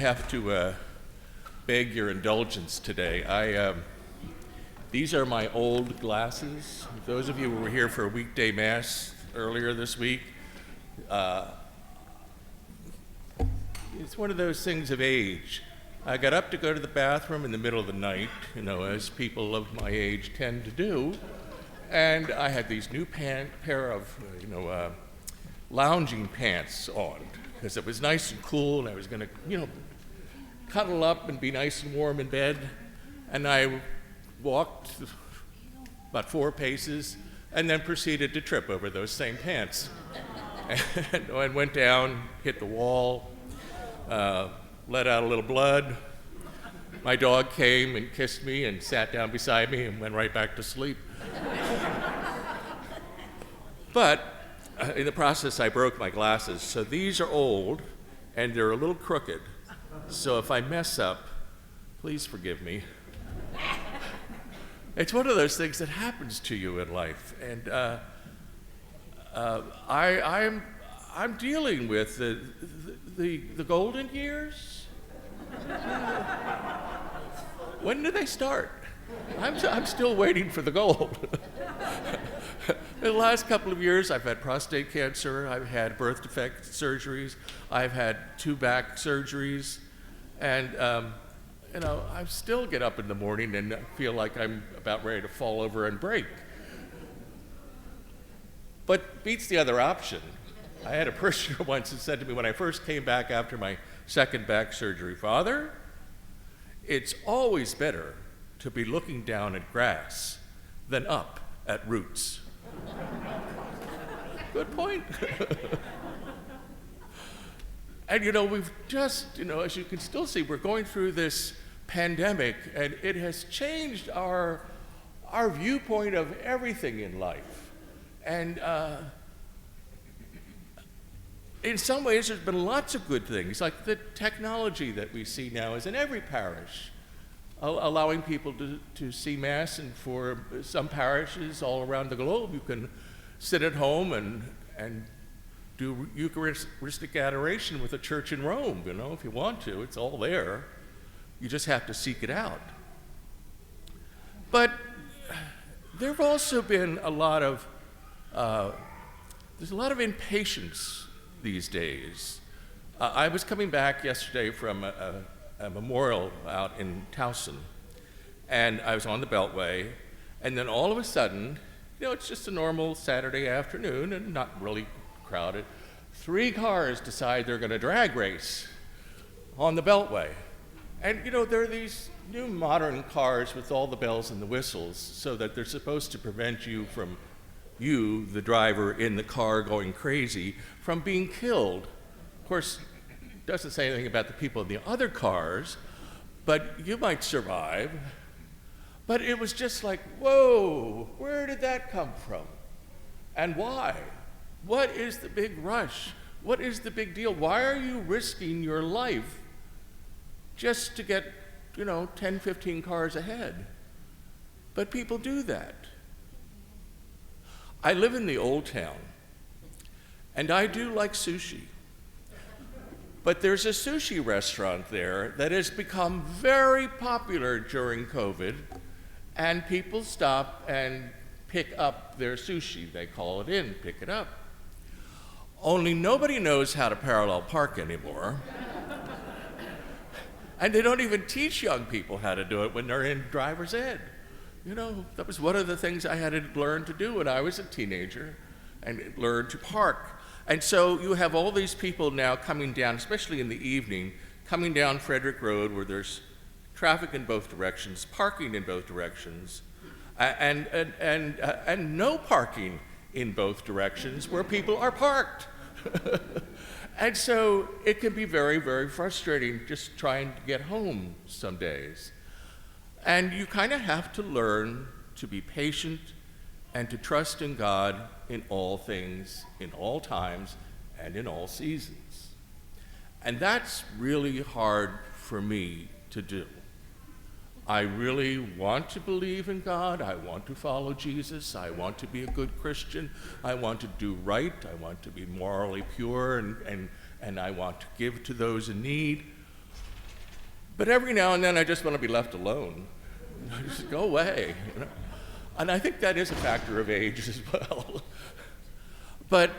have to beg your indulgence today. These are my old glasses. Those of you who were here for a weekday mass earlier this week, it's one of those things of age. I got up to go to the bathroom in the middle of the night, as people of my age tend to do, and I had these new pair of, lounging pants on, because it was nice and cool, and I was going to, cuddle up and be nice and warm in bed, and I walked about 4 paces, and then proceeded to trip over those same pants. And I went down, hit the wall, let out a little blood. My dog came and kissed me and sat down beside me and went right back to sleep. But in the process, I broke my glasses. So these are old, and they're a little crooked. So if I mess up, please forgive me. It's one of those things that happens to you in life. And I'm dealing with the golden years. When do they start? I'm still waiting for the gold. In the last couple of years, I've had prostate cancer, I've had birth defect surgeries, I've had 2 back surgeries, and I still get up in the morning and feel like I'm about ready to fall over and break. But beats the other option. I had a parishioner once who said to me when I first came back after my 2nd back surgery, "Father, it's always better to be looking down at grass than up at roots." Good point. And we've just, as you can still see, we're going through this pandemic, and it has changed our viewpoint of everything in life. And in some ways, there's been lots of good things, like the technology that we see now is in every parish, allowing people to see Mass, and for some parishes all around the globe, you can sit at home and do Eucharistic adoration with a church in Rome, if you want to. It's all there. You just have to seek it out. But there have also been a lot of, there's a lot of impatience these days. I was coming back yesterday from a memorial out in Towson, and I was on the Beltway, and then all of a sudden, it's just a normal Saturday afternoon and not really crowded. 3 cars decide they're going to drag race on the Beltway. And there are these new modern cars with all the bells and the whistles, so that they're supposed to prevent you, the driver in the car going crazy, from being killed. Of course, it doesn't say anything about the people in the other cars, but you might survive. But it was just like, whoa, where did that come from? And why? What is the big rush? What is the big deal? Why are you risking your life just to get, 10, 15 cars ahead? But people do that. I live in the Old Town, and I do like sushi. But there's a sushi restaurant there that has become very popular during COVID, and people stop and pick up their sushi. They call it in, pick it up. Only nobody knows how to parallel park anymore. And they don't even teach young people how to do it when they're in driver's ed. That was one of the things I had to learn to do when I was a teenager, and learn to park. And so you have all these people now coming down, especially in the evening, coming down Frederick Road where there's traffic in both directions, parking in both directions, and no parking in both directions where people are parked. And so it can be very, very frustrating just trying to get home some days. And you kind of have to learn to be patient and to trust in God in all things, in all times, and in all seasons. And that's really hard for me to do. I really want to believe in God. I want to follow Jesus. I want to be a good Christian. I want to do right. I want to be morally pure, and I want to give to those in need. But every now and then I just want to be left alone. Just go away. And I think that is a factor of age as well. But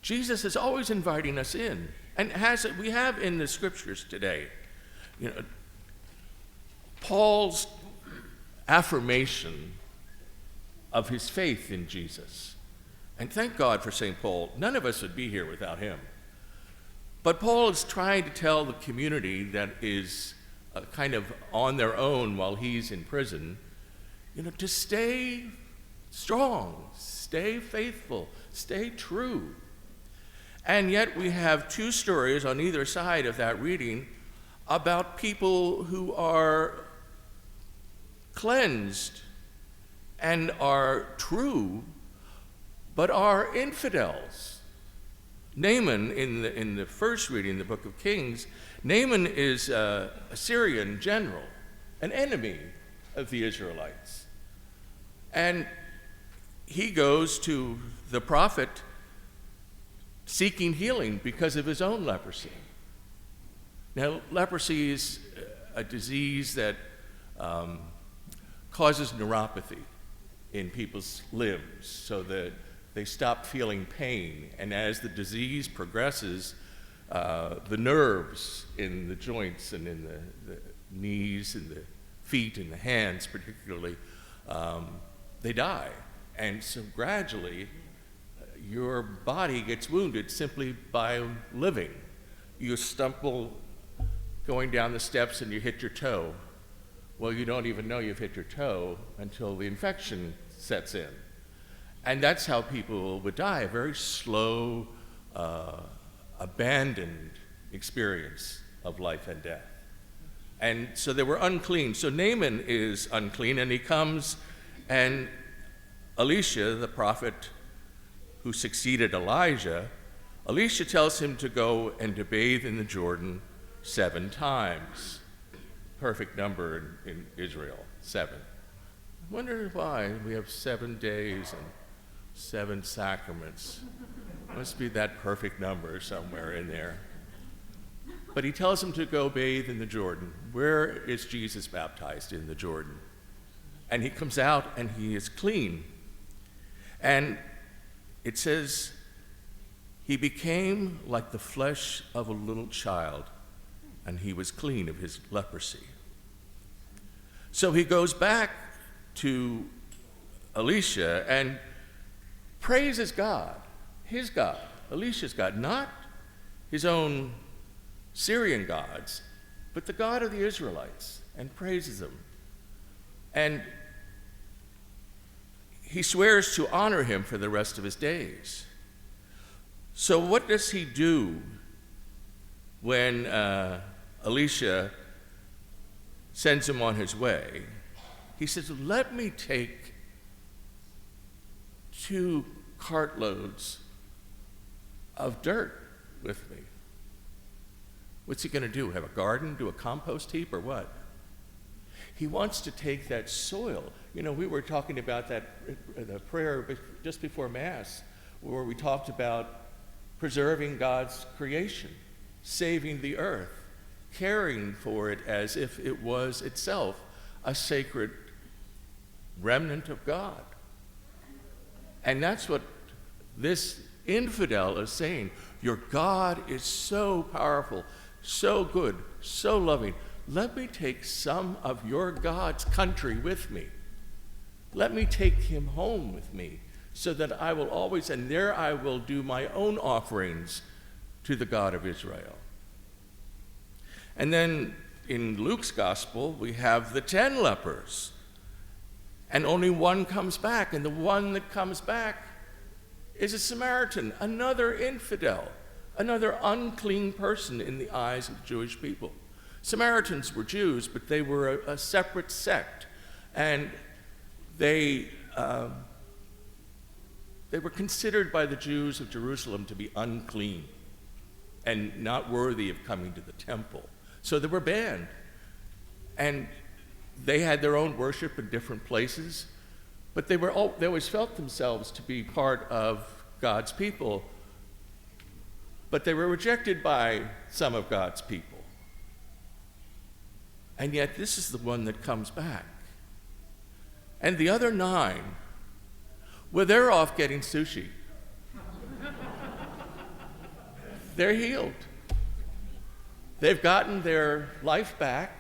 Jesus is always inviting us in. And we have in the scriptures today, Paul's affirmation of his faith in Jesus. And thank God for St. Paul. None of us would be here without him. But Paul is trying to tell the community that is kind of on their own while he's in prison, to stay strong, stay faithful, stay true. And yet we have two stories on either side of that reading about people who are cleansed and are true, but are infidels. Naaman, in the first reading, the book of Kings, Naaman is a Syrian general, an enemy of the Israelites. And he goes to the prophet seeking healing because of his own leprosy. Now, leprosy is a disease that causes neuropathy in people's limbs so that they stop feeling pain. And as the disease progresses, the nerves in the joints and in the knees and the feet and the hands particularly, they die. And so gradually, your body gets wounded simply by living. You stumble going down the steps and you hit your toe. Well, you don't even know you've hit your toe until the infection sets in. And that's how people would die, a very slow, abandoned experience of life and death. And so they were unclean. So Naaman is unclean, and he comes, and Elisha, the prophet who succeeded Elijah, Elisha tells him to go and to bathe in the Jordan 7 times. Perfect number in Israel, 7. I wonder why we have 7 days and 7 sacraments. Must be that perfect number somewhere in there. But he tells him to go bathe in the Jordan. Where is Jesus baptized? In the Jordan. And he comes out and he is clean. And it says, he became like the flesh of a little child, and he was clean of his leprosy. So he goes back to Elisha and praises God, his God, Elisha's God, not his own Syrian gods, but the God of the Israelites, and praises him. And he swears to honor him for the rest of his days. So what does he do when Elisha sends him on his way? He says, let me take 2 cartloads of dirt with me. What's he going to do? Have a garden? Do a compost heap or what? He wants to take that soil. We were talking about the prayer just before Mass, where we talked about preserving God's creation, saving the earth, caring for it as if it was itself a sacred remnant of God. And that's what this infidel is saying. Your God is so powerful, so good, so loving. Let me take some of your God's country with me. Let me take him home with me so that I will always, and there I will do my own offerings to the God of Israel. And then in Luke's gospel, we have the 10 lepers. And only one comes back, and the one that comes back is a Samaritan, another infidel, another unclean person in the eyes of Jewish people. Samaritans were Jews, but they were a separate sect, and they were considered by the Jews of Jerusalem to be unclean and not worthy of coming to the temple. So they were banned, and they had their own worship in different places, but they always felt themselves to be part of God's people, but they were rejected by some of God's people. And yet this is the one that comes back. And the other 9, well, they're off getting sushi. They're healed. They've gotten their life back.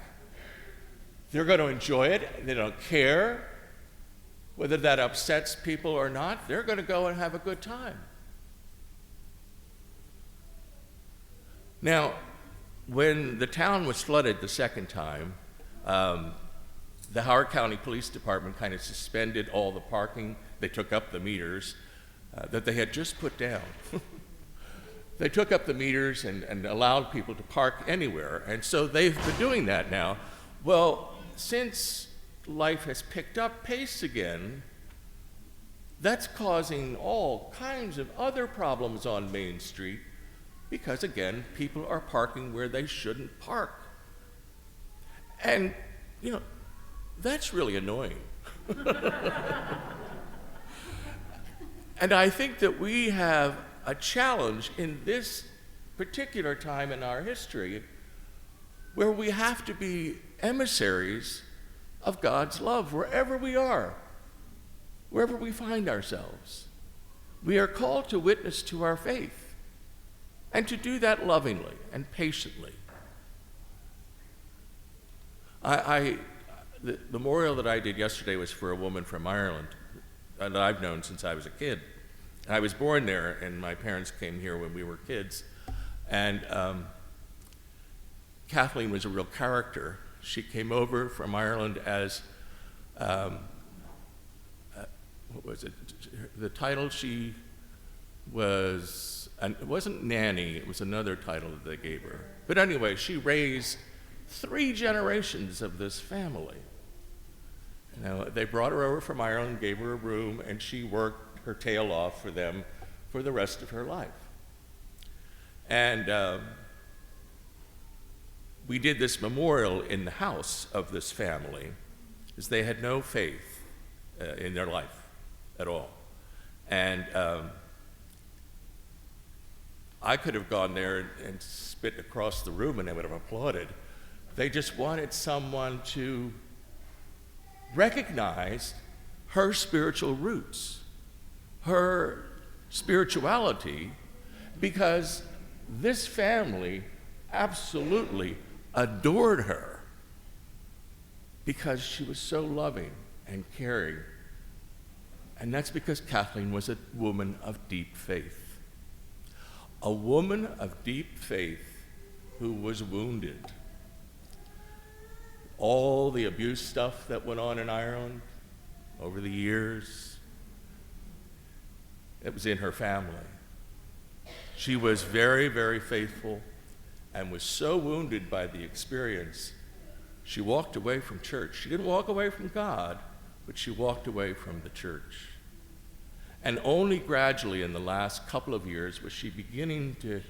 They're going to enjoy it. They don't care whether that upsets people or not. They're going to go and have a good time. Now, when the town was flooded the second time, the Howard County Police Department kind of suspended all the parking. They took up the meters that they had just put down. They took up the meters and allowed people to park anywhere, and so they've been doing that now. Well, since life has picked up pace again, that's causing all kinds of other problems on Main Street because, again, people are parking where they shouldn't park. And, you know, that's really annoying. And I think that we have a challenge in this particular time in our history where we have to be emissaries of God's love wherever we are, wherever we find ourselves. We are called to witness to our faith and to do that lovingly and patiently. The memorial that I did yesterday was for a woman from Ireland that I've known since I was a kid. I was born there, and my parents came here when we were kids. And Kathleen was a real character. She came over from Ireland as, what was it? The title she was, and it wasn't nanny, it was another title that they gave her. But anyway, she raised 3 generations of this family. You know, they brought her over from Ireland, gave her a room, and she worked her tail off for them for the rest of her life. And we did this memorial in the house of this family because they had no faith in their life at all. And I could have gone there and spit across the room and they would have applauded. They just wanted someone to recognize her spiritual roots, her spirituality, because this family absolutely adored her because she was so loving and caring. And that's because Kathleen was a woman of deep faith. A woman of deep faith who was wounded. All the abuse stuff that went on in Ireland over the years, it was in her family. She was very, very faithful and was so wounded by the experience, she walked away from church. She didn't walk away from God, but she walked away from the church. And only gradually in the last couple of years was she beginning to,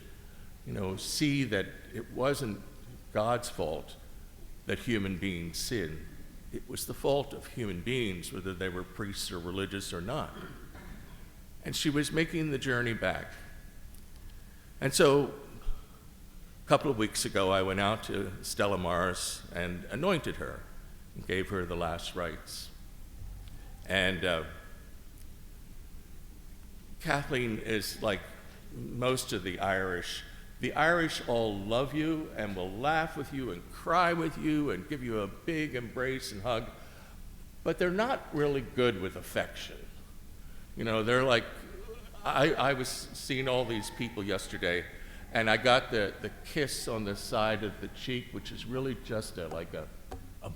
see that it wasn't God's fault that human beings sin. It was the fault of human beings, whether they were priests or religious or not. And she was making the journey back. And so a couple of weeks ago, I went out to Stella Maris and anointed her and gave her the last rites. And Kathleen is like most of the Irish. The Irish all love you and will laugh with you and cry with you and give you a big embrace and hug, but they're not really good with affection. They're like, I was seeing all these people yesterday, and I got the kiss on the side of the cheek, which is really just like a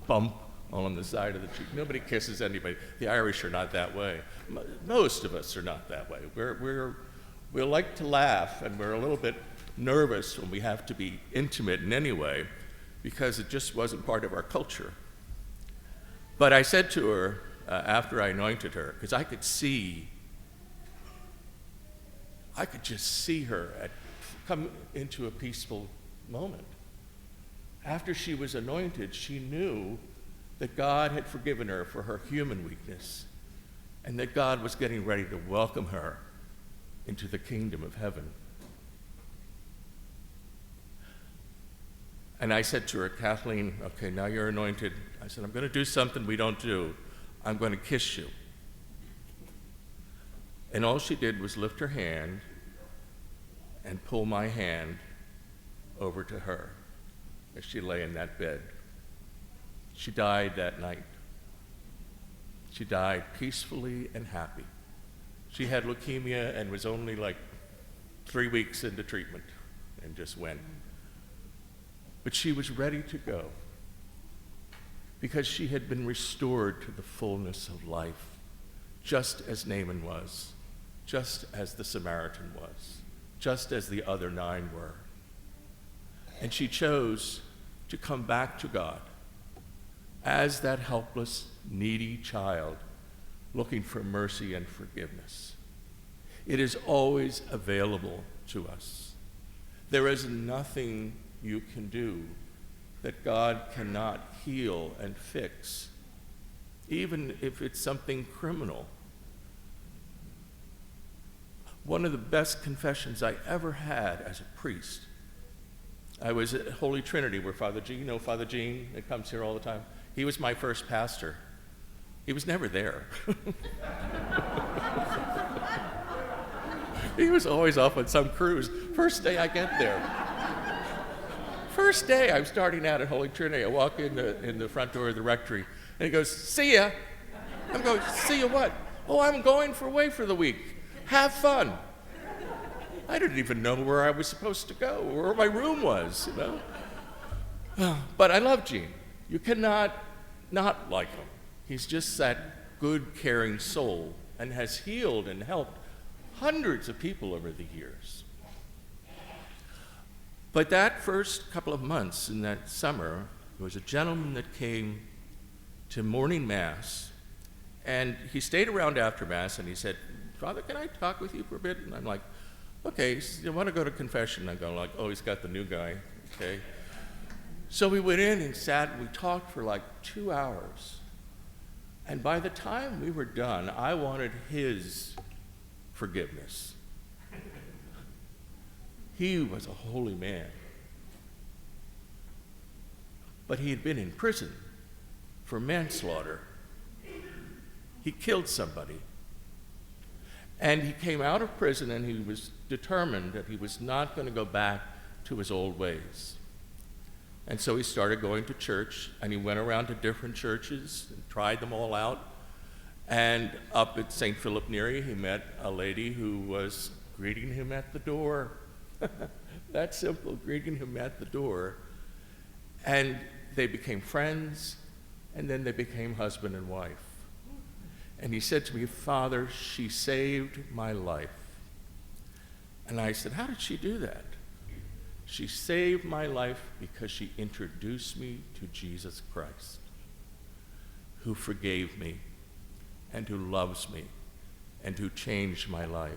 bump on the side of the cheek. Nobody kisses anybody. The Irish are not that way. Most of us are not that way. We like to laugh, and we're a little bit nervous when we have to be intimate in any way because it just wasn't part of our culture. But I said to her after I anointed her, because I could just see her come into a peaceful moment. After she was anointed, she knew that God had forgiven her for her human weakness and that God was getting ready to welcome her into the kingdom of heaven. And I said to her, Kathleen, okay, now you're anointed. I said, I'm going to do something we don't do. I'm going to kiss you. And all she did was lift her hand and pull my hand over to her as she lay in that bed. She died that night. She died peacefully and happy. She had leukemia and was only like 3 weeks into treatment and just went. But she was ready to go because she had been restored to the fullness of life, just as Naaman was, just as the Samaritan was, just as the other 9 were. And she chose to come back to God as that helpless, needy child looking for mercy and forgiveness. It is always available to us. There is nothing you can do that God cannot heal and fix, even if it's something criminal. One of the best confessions I ever had as a priest, I was at Holy Trinity where Father Gene, you know Father Gene that comes here all the time? He was my first pastor. He was never there. He was always off on some cruise. First day I get there. First day I'm starting out at Holy Trinity. I walk in the front door of the rectory, and he goes, see ya. I'm going, see ya what? Oh, I'm going away for the week. Have fun. I didn't even know where I was supposed to go, where my room was, you know. But I love Gene. You cannot not like him. He's just that good, caring soul and has healed and helped hundreds of people over the years. But that first couple of months in that summer, there was a gentleman that came to morning Mass, and he stayed around after Mass, and he said, Father, can I talk with you for a bit? And I'm like, okay, you want to go to confession? I go like, oh, he's got the new guy, okay. So we went in and sat, and we talked for like 2 hours. And by the time we were done, I wanted his forgiveness. He was a holy man. But he had been in prison for manslaughter. He killed somebody. And he came out of prison and he was determined that he was not going to go back to his old ways. And so he started going to church, and he went around to different churches and tried them all out. And up at St. Philip Neri, he met a lady who was greeting him at the door. That simple, greeting him at the door. And they became friends, and then they became husband and wife. And he said to me, Father, she saved my life. And I said, how did she do that? She saved my life because she introduced me to Jesus Christ, who forgave me and who loves me and who changed my life.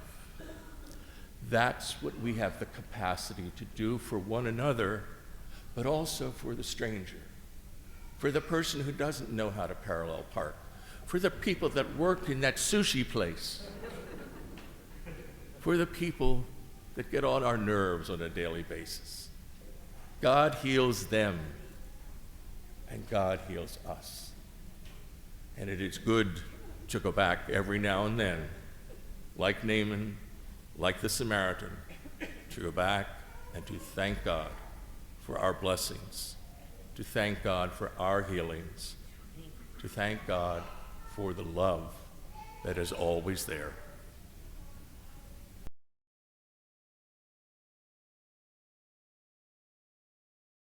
That's what we have the capacity to do for one another, but also for the stranger, for the person who doesn't know how to parallel park, for the people that work in that sushi place, for the people that get on our nerves on a daily basis. God heals them, and God heals us. And it is good to go back every now and then, like Naaman, like the Samaritan, to go back and to thank God for our blessings, to thank God for our healings, to thank God for the love that is always there.